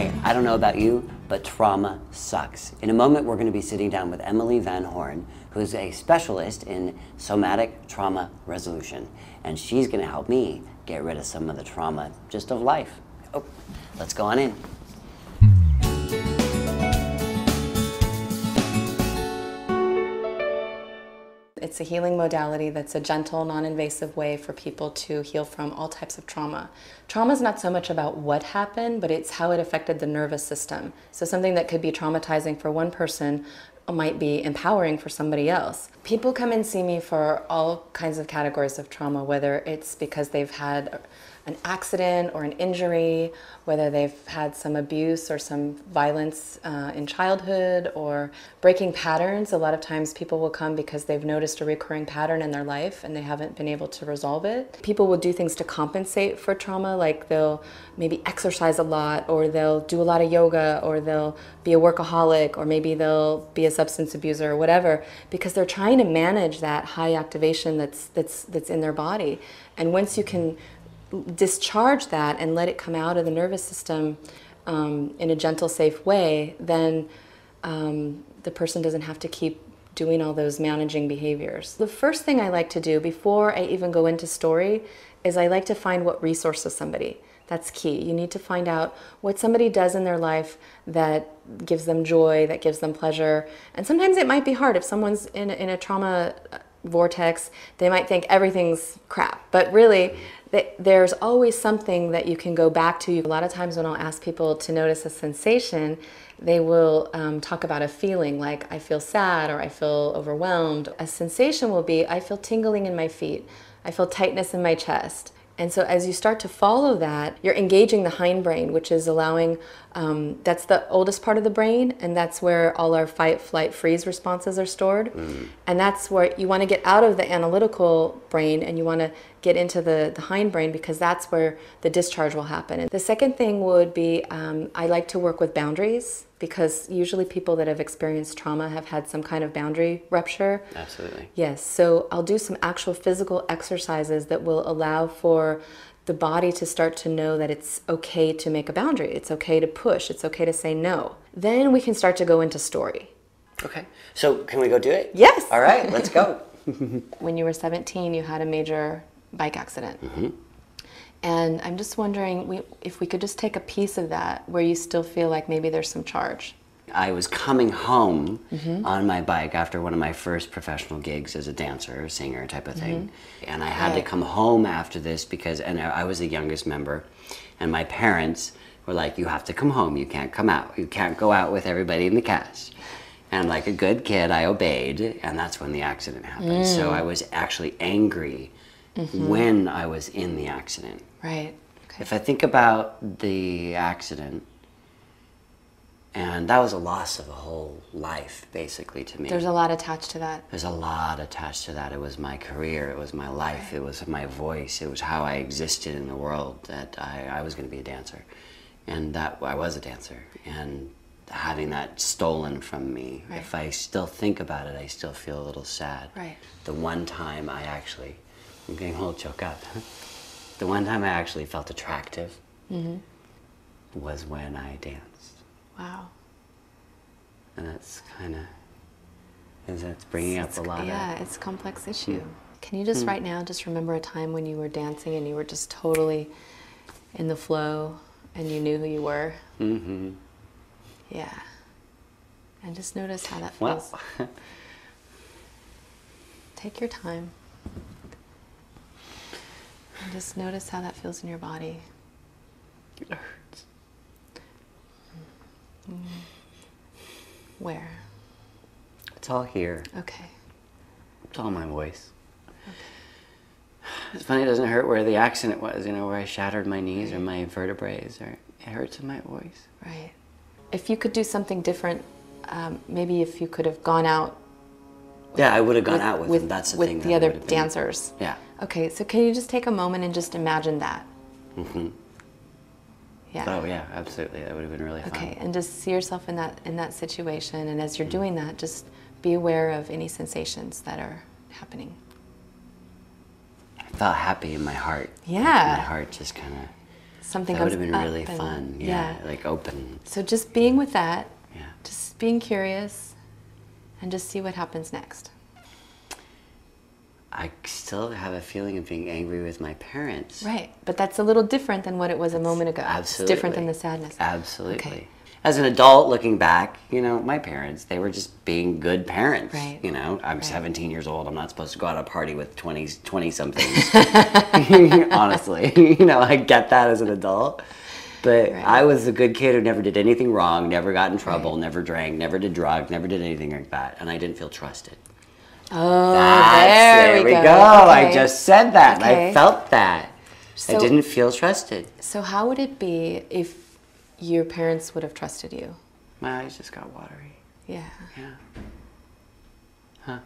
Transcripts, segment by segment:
Hi, I don't know about you, but trauma sucks. In a moment, we're going to be sitting down with Emily Van Horn, who's a specialist in somatic trauma resolution. And she's going to help me get rid of some of the trauma just of life. Oh, let's go on in. It's a healing modality that's a gentle, non-invasive way for people to heal from all types of trauma. Trauma is not so much about what happened, but it's how it affected the nervous system. So something that could be traumatizing for one person might be empowering for somebody else. People come and see me for all kinds of categories of trauma, whether it's because they've had an accident or an injury, whether they've had some abuse or some violence in childhood, or breaking patterns. A lot of times people will come because they've noticed a recurring pattern in their life and they haven't been able to resolve it. People will do things to compensate for trauma, like they'll maybe exercise a lot, or they'll do a lot of yoga, or they'll be a workaholic, or maybe they'll be a substance abuser or whatever, because they're trying to manage that high activation that's in their body. And once you can discharge that and let it come out of the nervous system in a gentle, safe way, then the person doesn't have to keep doing all those managing behaviors. The first thing I like to do before I even go into story is I like to find what resources somebody. That's key. You need to find out what somebody does in their life that gives them joy, that gives them pleasure. And sometimes it might be hard. If someone's in a trauma vortex, they might think everything's crap. But really, there's always something that you can go back to. A lot of times when I'll ask people to notice a sensation, they will talk about a feeling, like I feel sad or I feel overwhelmed. A sensation will be, I feel tingling in my feet, I feel tightness in my chest. And so as you start to follow that, you're engaging the hindbrain, which is allowing, that's the oldest part of the brain, and that's where all our fight, flight, freeze responses are stored. And that's where you want to get out of the analytical brain and you want to get into the hindbrain, because that's where the discharge will happen. And the second thing would be, I like to work with boundaries, because usually people that have experienced trauma have had some kind of boundary rupture. Absolutely. Yes, so I'll do some actual physical exercises that will allow for the body to start to know that it's okay to make a boundary. It's okay to push. It's okay to say no. Then we can start to go into story. Okay, so can we go do it? Yes. All right, let's go. When you were 17, you had a major bike accident. And I'm just wondering if we could just take a piece of that where you still feel like maybe there's some charge. I was coming home on my bike after one of my first professional gigs as a dancer, singer type of thing. And I had to come home after this because, and I was the youngest member, and my parents were like, you have to come home, you can't come out, you can't go out with everybody in the cast. And like a good kid, I obeyed, and that's when the accident happened. So I was actually angry when I was in the accident. Right. Okay. If I think about the accident, and that was a loss of a whole life, basically, to me. There's a lot attached to that. There's a lot attached to that. It was my career, it was my life, it was my voice, it was how I existed in the world, that I was going to be a dancer. And that I was a dancer. And having that stolen from me, if I still think about it, I still feel a little sad. Right. The one time I actually, I'm getting a little choked up. The one time I actually felt attractive was when I danced. Wow. And that's kind of, that's bringing up a lot of... Yeah, it's a complex issue. Can you just right now just remember a time when you were dancing and you were just totally in the flow and you knew who you were? Yeah. And just notice how that feels. Well, take your time. And just notice how that feels in your body. it hurts. Where? It's all here. Okay. It's all my voice. It's funny, it doesn't hurt where the accident was, you know, where I shattered my knees or my vertebrae, or it hurts in my voice. Right. If you could do something different, maybe if you could have gone out. Yeah, I would have gone out with them. That's the thing. With the other dancers. Yeah. Okay, so can you just take a moment and just imagine that? Yeah. Oh yeah, absolutely. That would have been really fun. Okay, and just see yourself in that situation, and as you're doing that, just be aware of any sensations that are happening. I felt happy in my heart. Yeah. Like my heart just kind of something That would comes have been up really and- fun. Yeah, like open. So just being with that, Yeah. just being curious, and just see what happens next. I still have a feeling of being angry with my parents. Right, but that's a little different than what it was a moment ago. Absolutely. It's different than the sadness. Absolutely. Okay. As an adult looking back, you know, my parents, they were just being good parents. Right. You know, I'm Right. 17 years old. I'm not supposed to go out and party with 20-somethings. Honestly. You know, I get that as an adult. But Right. I was a good kid who never did anything wrong, never got in trouble, Right. never drank, never did drugs, never did anything like that. And I didn't feel trusted. Oh, There we go. Okay. I just said that. Okay. I felt that. I So- didn't feel trusted. So how would it be if your parents would have trusted you? My eyes just got watery. Yeah. Yeah. Huh.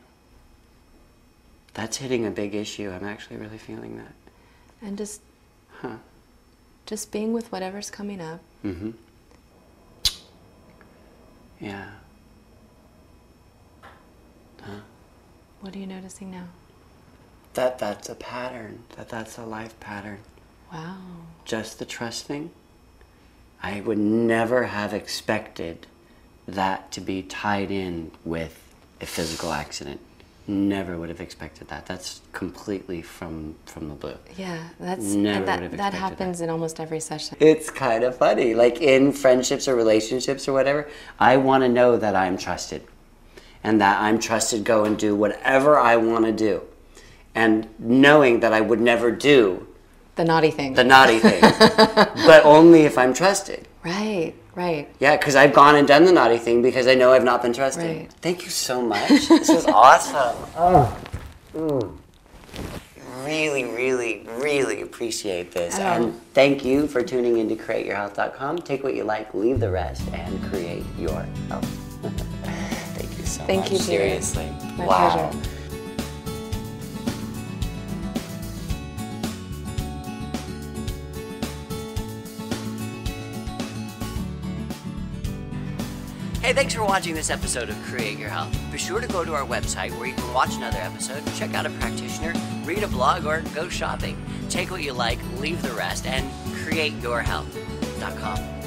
That's hitting a big issue. I'm actually really feeling that. And just Huh. being with whatever's coming up. Mm-hmm. Yeah. Huh. What are you noticing now? That's a pattern. That's a life pattern. Wow. Just the trust thing. I would never have expected that to be tied in with a physical accident. Never would have expected that. That's completely from the blue. Yeah, that's Never and would have that expected happens in almost every session. It's kind of funny. Like in friendships or relationships or whatever, I want to know that I'm trusted. And that I'm trusted go and do whatever I want to do. And knowing that I would never do The naughty thing. the naughty thing. But only if I'm trusted. Right, right. Yeah, because I've gone and done the naughty thing because I know I've not been trusted. Right. Thank you so much. This is awesome. Really, really, really appreciate this. Oh. And thank you for tuning into CreateYourHealth.com. Take what you like, leave the rest, and create your health. Thank you so Thank much. you, Peter. Seriously. My wow. pleasure. Hey, thanks for watching this episode of Create Your Health. Be sure to go to our website where you can watch another episode, check out a practitioner, read a blog, or go shopping. Take what you like, leave the rest, and createyourhealth.com.